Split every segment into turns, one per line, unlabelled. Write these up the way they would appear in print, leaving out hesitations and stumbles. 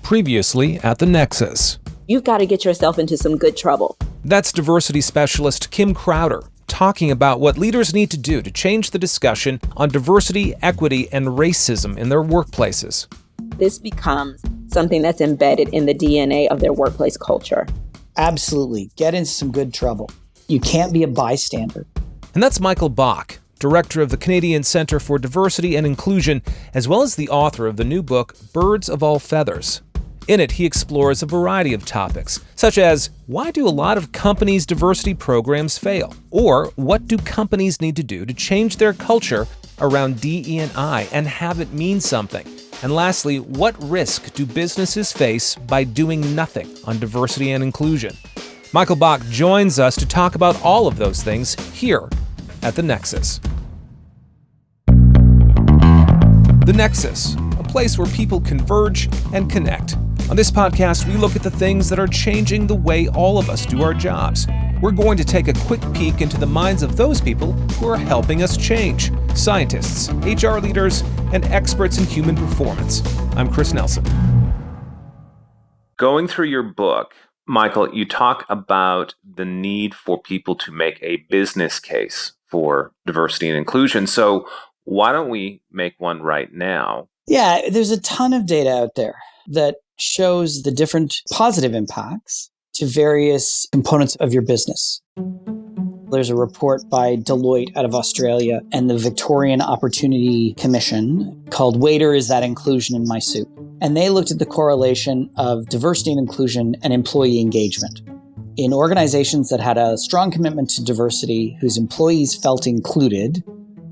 Previously at the Nexus.
You've got to get yourself into some good trouble.
That's diversity specialist Kim Crowder talking about what leaders need to do to change the discussion on diversity, equity, and racism in their workplaces.
This becomes something that's embedded in the DNA of their workplace culture.
Absolutely. Get into some good trouble. You can't be a bystander.
And that's Michael Bach, director of the Canadian Centre for Diversity and Inclusion, as well as the author of the new book, Birds of All Feathers. In it, he explores a variety of topics, such as why do a lot of companies' diversity programs fail? Or what do companies need to do to change their culture around DE&I and have it mean something? And lastly, what risk do businesses face by doing nothing on diversity and inclusion? Michael Bach joins us to talk about all of those things here at The Nexus. The Nexus, a place where people converge and connect. On this podcast, we look at the things that are changing the way all of us do our jobs. We're going to take a quick peek into the minds of those people who are helping us change. Scientists, HR leaders, and experts in human performance. I'm Chris Nelson.
Going through your book, Michael, you talk about the need for people to make a business case for diversity and inclusion. So why don't we make one right now?
Yeah, there's a ton of data out there that shows the different positive impacts to various components of your business. There's a report by Deloitte out of Australia and the Victorian Opportunity Commission called Waiter, Is That Inclusion in My Soup? And they looked at the correlation of diversity and inclusion and employee engagement. In organizations that had a strong commitment to diversity, whose employees felt included,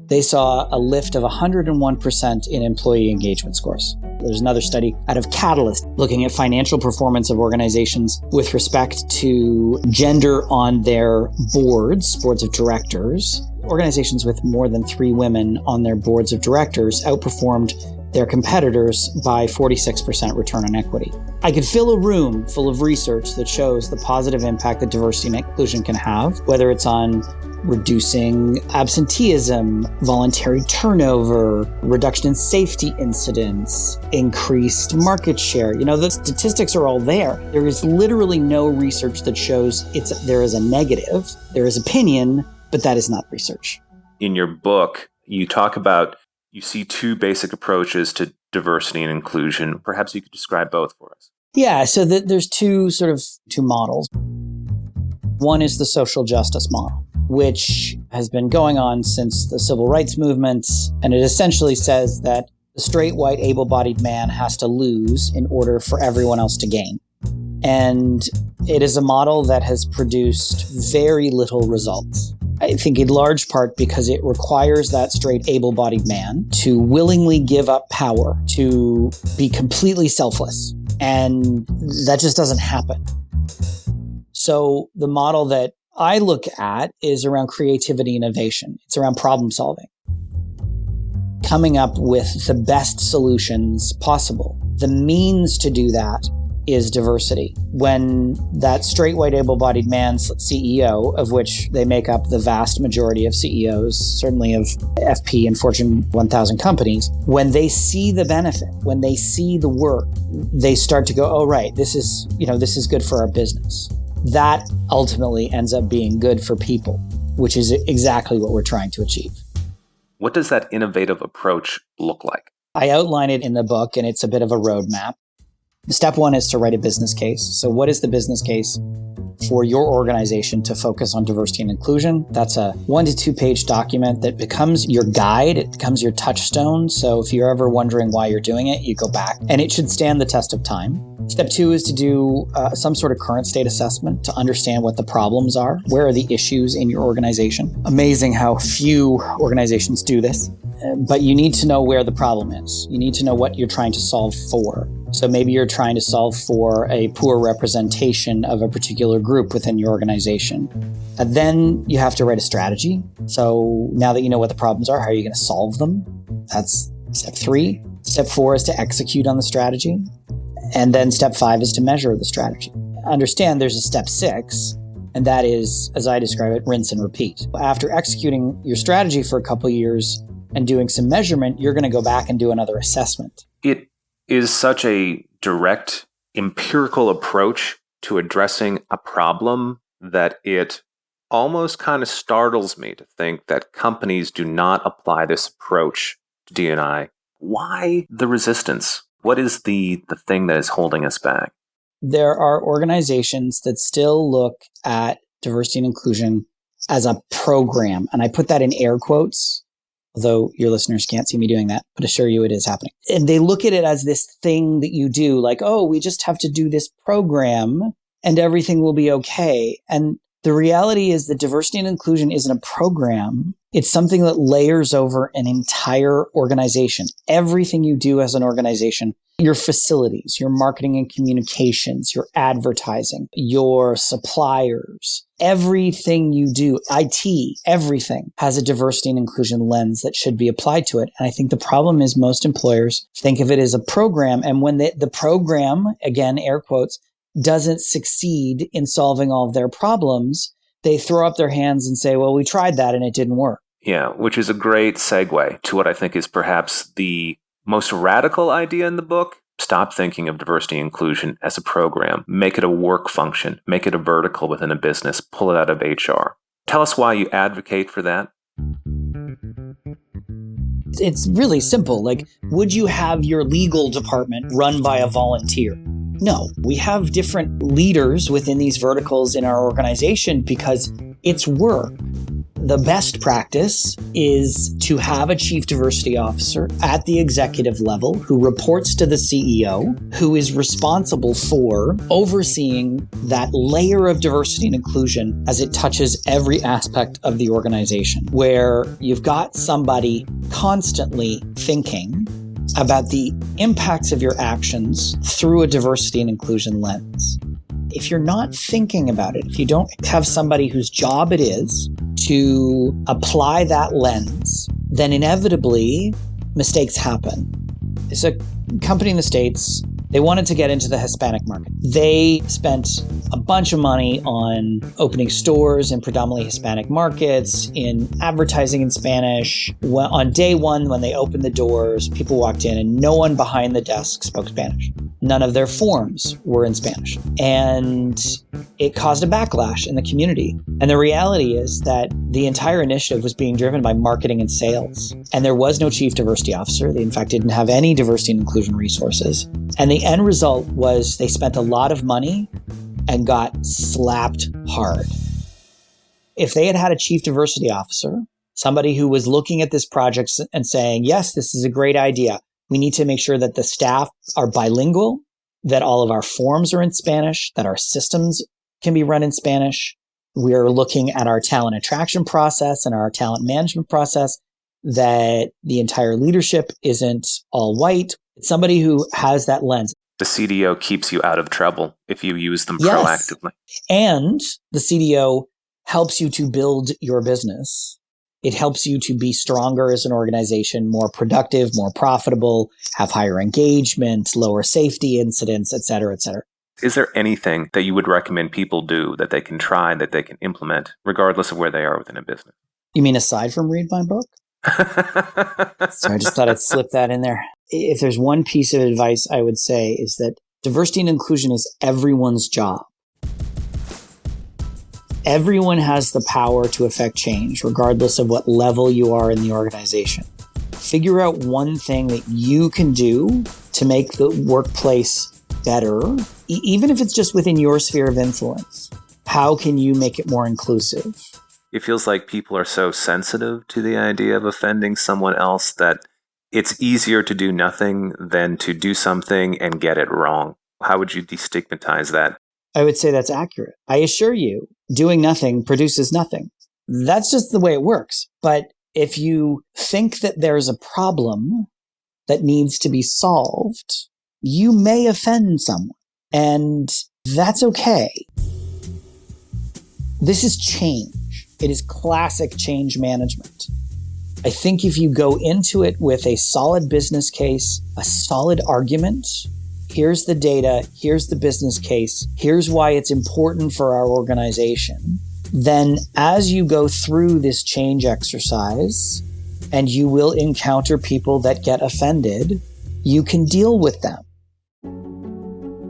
they saw a lift of 101% in employee engagement scores. There's another study out of Catalyst looking at financial performance of organizations with respect to gender on their boards of directors. Organizations with more than 3 women on their boards of directors outperformed their competitors by 46% return on equity. I could fill a room full of research that shows the positive impact that diversity and inclusion can have, whether it's on reducing absenteeism, voluntary turnover, reduction in safety incidents, increased market share. The statistics are all there. There is literally no research that shows there is a negative. There is opinion, but that is not research.
In your book, you talk about you see 2 basic approaches to diversity and inclusion. Perhaps you could describe both for us.
Yeah, so there's two models. One is the social justice model, which has been going on since the civil rights movement, and it essentially says that the straight, white, able-bodied man has to lose in order for everyone else to gain. And it is a model that has produced very little results. I think in large part because it requires that straight, able-bodied man to willingly give up power, to be completely selfless. And that just doesn't happen. So the model that I look at is around creativity and innovation. It's around problem solving. Coming up with the best solutions possible. The means to do that is diversity. When that straight, white, able-bodied man's CEO, of which they make up the vast majority of CEOs, certainly of FP and Fortune 1000 companies, when they see the benefit, when they see the work, they start to go, oh, right, this is good for our business. That ultimately ends up being good for people, which is exactly what we're trying to achieve.
What does that innovative approach look like?
I outline it in the book, and it's a bit of a roadmap. Step 1 is to write a business case. So what is the business case for your organization to focus on diversity and inclusion? That's a 1 to 2 page document that becomes your guide. It becomes your touchstone. So if you're ever wondering why you're doing it, you go back, and it should stand the test of time. Step 2 is to do some sort of current state assessment to understand what the problems are. Where are the issues in your organization? Amazing how few organizations do this. But you need to know where the problem is. You need to know what you're trying to solve for. So maybe you're trying to solve for a poor representation of a particular group within your organization. And then you have to write a strategy. So now that you know what the problems are, how are you going to solve them? That's step 3. Step 4 is to execute on the strategy. And then step 5 is to measure the strategy. Understand there's a step 6, and that is, as I describe it, rinse and repeat. After executing your strategy for a couple of years and doing some measurement, you're going to go back and do another assessment.
It is such a direct empirical approach to addressing a problem that it almost kind of startles me to think that companies do not apply this approach to D&I. Why the resistance? What is the thing that is holding us back?
There are organizations that still look at diversity and inclusion as a program. And I put that in air quotes, although your listeners can't see me doing that, but assure you it is happening. And they look at it as this thing that you do, like, oh, we just have to do this program and everything will be okay. And the reality is that diversity and inclusion isn't a program. It's something that layers over an entire organization. Everything you do as an organization, your facilities, your marketing and communications, your advertising, your suppliers, everything you do, IT, everything has a diversity and inclusion lens that should be applied to it. And I think the problem is most employers think of it as a program. And when the program, again, air quotes, doesn't succeed in solving all of their problems, they throw up their hands and say, well, we tried that and it didn't work.
Yeah, which is a great segue to what I think is perhaps the most radical idea in the book. Stop thinking of diversity and inclusion as a program. Make it a work function. Make it a vertical within a business. Pull it out of HR. Tell us why you advocate for that.
It's really simple. Like, would you have your legal department run by a volunteer? No, we have different leaders within these verticals in our organization because it's work. The best practice is to have a chief diversity officer at the executive level who reports to the CEO, who is responsible for overseeing that layer of diversity and inclusion as it touches every aspect of the organization, where you've got somebody constantly thinking about the impacts of your actions through a diversity and inclusion lens. If you're not thinking about it, if you don't have somebody whose job it is to apply that lens, then inevitably mistakes happen. It's a company in the States. They wanted to get into the Hispanic market. They spent a bunch of money on opening stores in predominantly Hispanic markets, in advertising in Spanish. On day one, when they opened the doors, people walked in and no one behind the desk spoke Spanish. None of their forms were in Spanish. And it caused a backlash in the community. And the reality is that the entire initiative was being driven by marketing and sales. And there was no chief diversity officer. They, in fact, didn't have any diversity and inclusion resources. And the end result was they spent a lot of money and got slapped hard. If they had had a chief diversity officer, somebody who was looking at this project and saying, yes, this is a great idea. We need to make sure that the staff are bilingual, that all of our forms are in Spanish, that our systems can be run in Spanish. We're looking at our talent attraction process and our talent management process, that the entire leadership isn't all white. It's somebody who has that lens.
The CDO keeps you out of trouble if you use them proactively.
And the CDO helps you to build your business. It helps you to be stronger as an organization, more productive, more profitable, have higher engagement, lower safety incidents, et cetera, et cetera.
Is there anything that you would recommend people do that they can try, that they can implement, regardless of where they are within a business?
You mean aside from read my book? So I just thought I'd slip that in there. If there's one piece of advice I would say is that diversity and inclusion is everyone's job. Everyone has the power to affect change, regardless of what level you are in the organization. Figure out one thing that you can do to make the workplace better, even if it's just within your sphere of influence. How can you make it more inclusive?
It feels like people are so sensitive to the idea of offending someone else that it's easier to do nothing than to do something and get it wrong. How would you destigmatize that?
I would say that's accurate. I assure you, doing nothing produces nothing. That's just the way it works. But if you think that there's a problem that needs to be solved, you may offend someone. And that's okay. This is change. It is classic change management. I think if you go into it with a solid business case, a solid argument, here's the data, here's the business case, here's why it's important for our organization, then as you go through this change exercise, and you will encounter people that get offended, you can deal with them.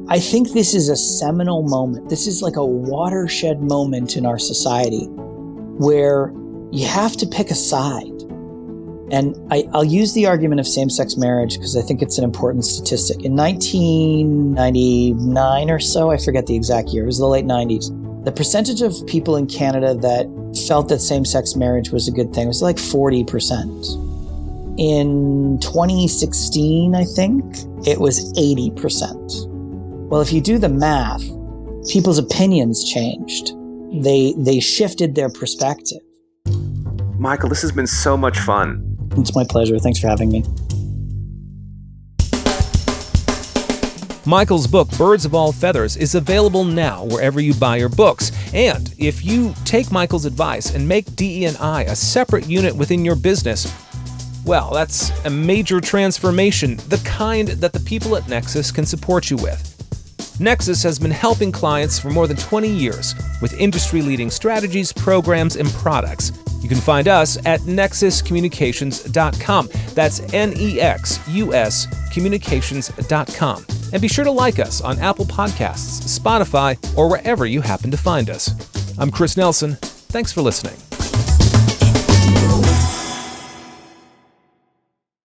I think this is a seminal moment. This is like a watershed moment in our society where you have to pick a side. And I'll use the argument of same-sex marriage because I think it's an important statistic. In 1999 or so, I forget the exact year, it was the late 90s, the percentage of people in Canada that felt that same-sex marriage was a good thing was like 40%. In 2016, I think, it was 80%. Well, if you do the math, people's opinions changed. They shifted their perspective.
Michael, this has been so much fun.
It's my pleasure. Thanks for having me.
Michael's book, Birds of All Feathers, is available now wherever you buy your books. And if you take Michael's advice and make DE&I a separate unit within your business, well, that's a major transformation, the kind that the people at Nexus can support you with. Nexus has been helping clients for more than 20 years with industry-leading strategies, programs, and products. You can find us at nexuscommunications.com. That's NEXUS communications.com. And be sure to like us on Apple Podcasts, Spotify, or wherever you happen to find us. I'm Chris Nelson. Thanks for listening.